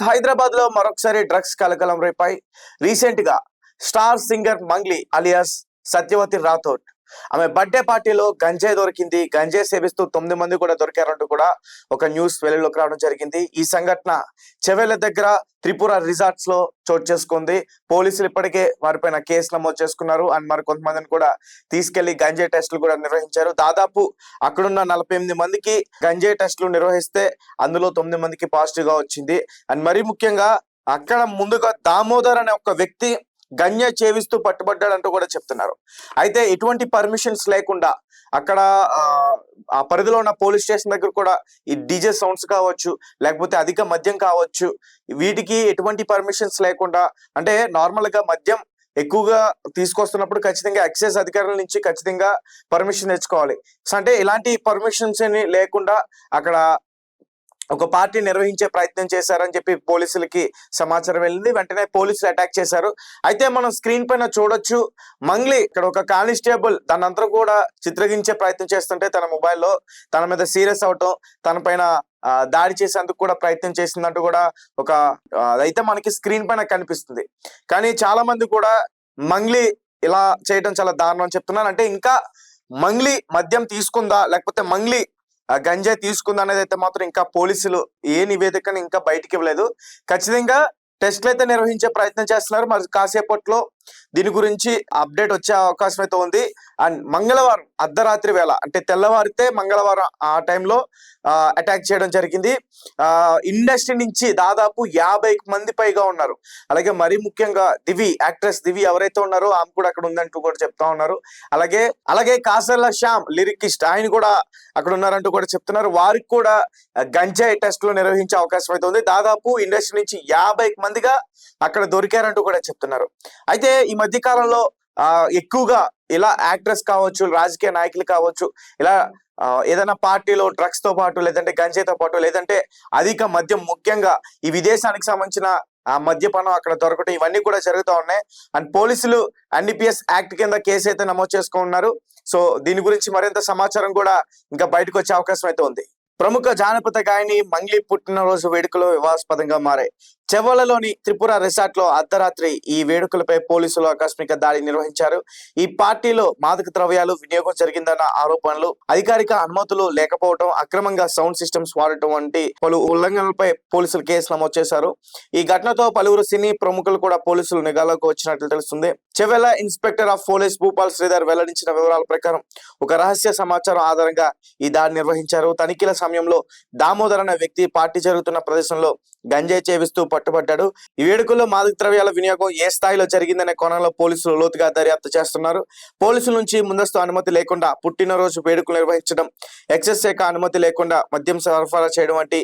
హైదరాబాద్ లో మరొకసారి డ్రగ్స్ కలకలం రేపాయి. రీసెంట్ గా star singer Mangli alias Satyavathi Rathod ఆమె బర్త్డే పార్టీలో గంజాయి దొరికింది. గంజాయి సేవిస్తూ 9 మంది కూడా దొరికారంటూ కూడా ఒక న్యూస్ వెలుగులోకి రావడం జరిగింది. ఈ సంఘటన చెవెల దగ్గర త్రిపుర రిసార్ట్స్ లో చోటు చేసుకుంది. పోలీసులు ఇప్పటికే వారిపైన కేసు నమోదు చేసుకున్నారు. అండ్ మరి కొంతమందిని కూడా తీసుకెళ్లి గంజాయి టెస్టులు కూడా నిర్వహించారు. దాదాపు అక్కడున్న 48 మందికి గంజాయి టెస్టులు నిర్వహిస్తే అందులో 9 మందికి పాజిటివ్ గా వచ్చింది. అండ్ మరి ముఖ్యంగా అక్కడ ముందుగా దామోదర్ అనే ఒక వ్యక్తి గంజాయి చేవిస్తూ పట్టుబడ్డాడంటూ కూడా చెప్తున్నారు. అయితే ఎటువంటి పర్మిషన్స్ లేకుండా అక్కడ ఆ పరిధిలో ఉన్న పోలీస్ స్టేషన్ దగ్గర కూడా ఈ డీజే సౌండ్స్ కావచ్చు, లేకపోతే అధిక మద్యం కావచ్చు, వీటికి ఎటువంటి పర్మిషన్స్ లేకుండా, అంటే నార్మల్ గా మద్యం ఎక్కువగా తీసుకొస్తున్నప్పుడు ఖచ్చితంగా ఎక్సైజ్ అధికారుల నుంచి ఖచ్చితంగా పర్మిషన్ తెచ్చుకోవాలి. సో అంటే ఇలాంటి పర్మిషన్స్ లేకుండా అక్కడ ఒక పార్టీ నిర్వహించే ప్రయత్నం చేశారని చెప్పి పోలీసులకి సమాచారం వెళ్ళింది. వెంటనే పోలీసులు అటాక్ చేశారు. అయితే మనం స్క్రీన్ పైన చూడొచ్చు, మంగ్లీ ఇక్కడ ఒక కానిస్టేబుల్ దానంతా కూడా చిత్రగించే ప్రయత్నం చేస్తుంటే తన మొబైల్లో తన మీద సీరియస్ అవటం, తన పైన దాడి చేసేందుకు కూడా ప్రయత్నం చేసిందంటూ కూడా ఒక అదైతే మనకి స్క్రీన్ పైన కనిపిస్తుంది. కానీ చాలా మంది కూడా మంగ్లీ ఇలా చేయడం చాలా దారుణం అని చెప్తున్నారు. అంటే ఇంకా మంగ్లీ మద్యం తీసుకుందా, లేకపోతే మంగ్లీ గంజాయి తీసుకుందా అనేది అయితే మాత్రం ఇంకా పోలీసులు ఏ నివేదికను ఇంకా బయటికి ఇవ్వలేదు. ఖచ్చితంగా టెస్ట్లు అయితే నిర్వహించే ప్రయత్నం చేస్తున్నారు. మరి కాసేపట్లో దీని గురించి అప్డేట్ వచ్చే అవకాశం అయితే ఉంది. అండ్ మంగళవారం అర్ధరాత్రి వేళ, అంటే తెల్లవారితే మంగళవారం ఆ టైంలో అటాక్ చేయడం జరిగింది. ఇండస్ట్రీ నుంచి దాదాపు 50 మంది పైగా ఉన్నారు. అలాగే మరీ ముఖ్యంగా దివి, యాక్ట్రెస్ దివి ఎవరైతే ఉన్నారో ఆమె కూడా అక్కడ ఉందంటూ కూడా చెప్తా ఉన్నారు. అలాగే కాసర్ల శ్యామ్ లిరికిస్ట్, ఆయన కూడా అక్కడ ఉన్నారంటూ కూడా చెప్తున్నారు. వారికి కూడా గంజాయి టెస్టులు నిర్వహించే అవకాశం అయితే ఉంది. దాదాపు ఇండస్ట్రీ నుంచి 50 మందిగా అక్కడ దొరికారంటూ కూడా చెప్తున్నారు. అయితే ఈ మధ్య కాలంలో ఎక్కువగా ఇలా యాక్టర్స్ కావచ్చు, రాజకీయ నాయకులు కావచ్చు, ఇలా ఏదైనా పార్టీలో డ్రగ్స్ తో పాటు, లేదంటే గంజాయితో పాటు, లేదంటే అధిక మద్యం, ముఖ్యంగా ఈ విదేశానికి సంబంధించిన మద్యపానం అక్కడ దొరకటం, ఇవన్నీ కూడా జరుగుతూ ఉన్నాయి. అండ్ పోలీసులు NDPS యాక్ట్ కింద కేసు అయితే నమోదు చేసుకున్నారు. సో దీని గురించి మరింత సమాచారం కూడా ఇంకా బయటకు వచ్చే అవకాశం అయితే ఉంది. ప్రముఖ జానపద గాయని మంగ్లీ పుట్టినరోజు వేడుకలు వివాదాస్పదంగా మారాయి. చెవలలోని త్రిపుర రిసార్ట్ లో అర్ధరాత్రి ఈ వేడుకలపై పోలీసులు ఆకస్మిక దాడి నిర్వహించారు. ఈ పార్టీలో మాదక ద్రవ్యాలు వినియోగం జరిగిందన్న ఆరోపణలు, అధికారిక అనుమతులు లేకపోవడం, అక్రమంగా సౌండ్ సిస్టమ్స్ వాడటం వంటి పలు ఉల్లంఘనలపై పోలీసులు కేసు నమోదు చేశారు. ఈ ఘటనతో పలువురు సినీ ప్రముఖులు కూడా పోలీసులు నిఘాలోకి వచ్చినట్లు తెలుస్తుంది. Chevella inspector of police Bhupal Sridhar వెల్లడించిన వివరాల ప్రకారం ఒక రహస్య సమాచారం ఆధారంగా ఈ దాడి నిర్వహించారు. తనిఖీల సమయంలో దామోదర్ అనే వ్యక్తి పార్టీ జరుగుతున్న ప్రదేశంలో గంజాయి చేవిస్తూ పట్టుబడ్డాడు. ఈ వేడుకల్లో మాదక ద్రవ్యాల వినియోగం ఏ స్థాయిలో జరిగిందనే కోణంలో పోలీసులు లోతుగా దర్యాప్తు చేస్తున్నారు. పోలీసుల నుంచి ముందస్తు అనుమతి లేకుండా పుట్టినరోజు వేడుకలు నిర్వహించడం, ఎక్సైజ్ శాఖ అనుమతి లేకుండా మద్యం సరఫరా చేయడం వంటి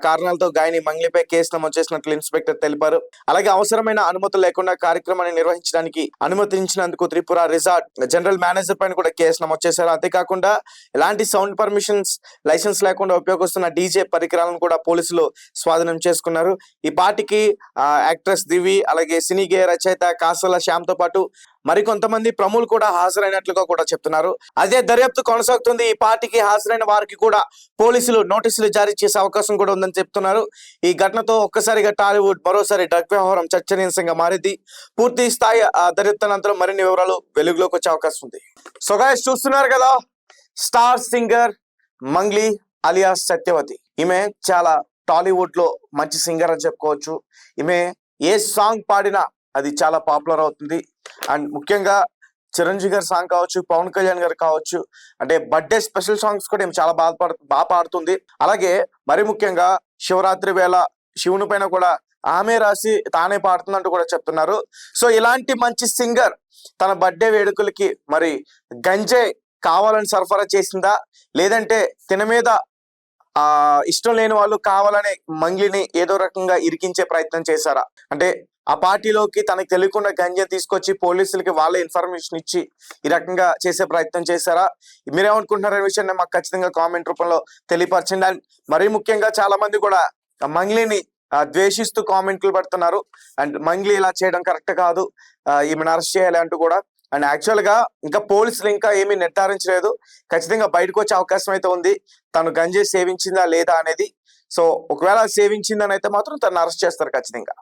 కారణాలతో గాయని మంగ్లీపై కేసు నమోదు చేసినట్లు ఇన్స్పెక్టర్ తెలిపారు. అలాగే అవసరమైన అనుమతులు లేకుండా కార్యక్రమాన్ని నిర్వహించడానికి అనుమతించినందుకు త్రిపుర రిసార్ట్ జనరల్ మేనేజర్ పైన కూడా కేసు నమోదు చేశారు. అంతేకాకుండా ఎలాంటి సౌండ్ పర్మిషన్స్, లైసెన్స్ లేకుండా ఉపయోగిస్తున్న డీజే పరికరాలను కూడా పోలీసులు స్వాధీనం చేసుకున్నారు. ఈ పార్టీకి యాక్ట్రెస్ దివి, అలాగే సినీ గేయ రచయిత కాసల శ్యామ్ తో పాటు మరికొంతమంది ప్రముఖులు కూడా హాజరైనట్లుగా కూడా చెప్తున్నారు. అదే దర్యాప్తు కొనసాగుతుంది. ఈ పార్టీకి హాజరైన వారికి కూడా పోలీసులు నోటీసులు జారీ చేసే అవకాశం కూడా ఉందని చెప్తున్నారు. ఈ ఘటనతో ఒక్కసారిగా టాలీవుడ్ మరోసారి డ్రగ్ వ్యవహారం చర్చనీయాంశంగా మారింది. పూర్తి స్థాయి దర్యాప్తు అనంతరం మరిన్ని వివరాలు వెలుగులోకి వచ్చే అవకాశం ఉంది. సో గైస్, చూస్తున్నారు కదా, star singer Mangli alias Satyavathi. ఈమె చాలా టాలీవుడ్ లో మంచి సింగర్ అని చెప్పుకోవచ్చు. ఈమె ఏ సాంగ్ పాడినా అది చాలా పాపులర్ అవుతుంది. అండ్ ముఖ్యంగా చిరంజీవి గారి సాంగ్ కావచ్చు, పవన్ కళ్యాణ్ గారు కావచ్చు, అంటే బర్త్డే స్పెషల్ సాంగ్స్ కూడా చాలా బాగా పాడుతుంది. అలాగే మరి ముఖ్యంగా శివరాత్రి వేళ శివుని పైన కూడా ఆమె రాసి తానే పాడుతుందంటూ కూడా చెప్తున్నారు. సో ఇలాంటి మంచి సింగర్ తన బర్త్డే వేడుకలకి మరి గంజాయి కావాలని సరఫరా చేసిందా, లేదంటే తిన మీద ఇష్టం లేని వాళ్ళు కావాలని మంగ్లీని ఏదో రకంగా ఇరికించే ప్రయత్నం చేశారా, అంటే ఆ పార్టీలోకి తనకు తెలియకుండా గంజాయి తీసుకొచ్చి పోలీసులకి వాళ్ళే ఇన్ఫర్మేషన్ ఇచ్చి ఈ రకంగా చేసే ప్రయత్నం చేశారా? మీరేమనుకుంటున్నారనే విషయాన్ని మాకు ఖచ్చితంగా కామెంట్ రూపంలో తెలియపరచండి. అండ్ మరీ ముఖ్యంగా చాలా మంది కూడా మంగ్లీని ద్వేషిస్తూ కామెంట్లు పెడుతున్నారు. అండ్ మంగ్లీ ఇలా చేయడం కరెక్ట్ కాదు, ఈమెను అరెస్ట్ చేయాలి అంటూ కూడా. అండ్ యాక్చువల్ గా ఇంకా పోలీసులు ఇంకా ఏమీ నిర్ధారించలేదు. ఖచ్చితంగా బయటకు వచ్చే అవకాశం అయితే ఉంది, తను గంజాయి సేవించిందా లేదా అనేది. సో ఒకవేళ సేవించిందని అయితే మాత్రం తను అరెస్ట్ చేస్తారు ఖచ్చితంగా.